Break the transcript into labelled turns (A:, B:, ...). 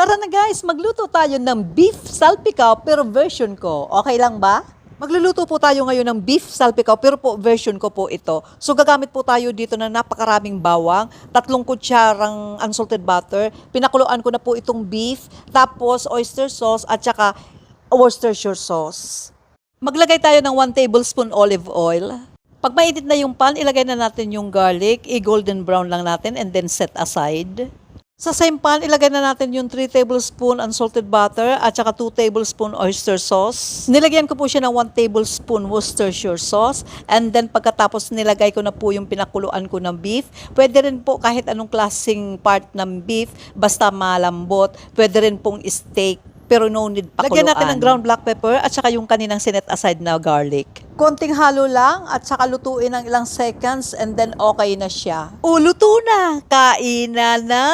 A: Tara na guys, magluto tayo ng beef salpicao pero version ko. Okay lang ba? Magluluto po tayo ngayon ng beef salpicao pero po version ko po ito. So gagamit po tayo dito ng napakaraming bawang, 3 kutsarang unsalted butter, pinakuluan ko na po itong beef, tapos oyster sauce at saka Worcestershire sauce. Maglagay tayo ng 1 tablespoon olive oil. Pag mainit na yung pan, ilagay na natin yung garlic, i-golden brown lang natin and then set aside. Sa same pan, ilagay na natin yung 3 tablespoon unsalted butter at saka 2 tablespoon oyster sauce. Nilagyan ko po siya ng 1 tablespoon Worcestershire sauce. And then pagkatapos nilagay ko na po yung pinakuluan ko ng beef. Pwede rin po kahit anong klaseng part ng beef, basta malambot. Pwede rin pong steak, pero no need pakuluan. Lagyan natin ng ground black pepper at saka yung kaninang sinet aside na garlic. Konting halo lang at saka lutuin ng ilang seconds and then okay na siya. Luto na! Kainan na!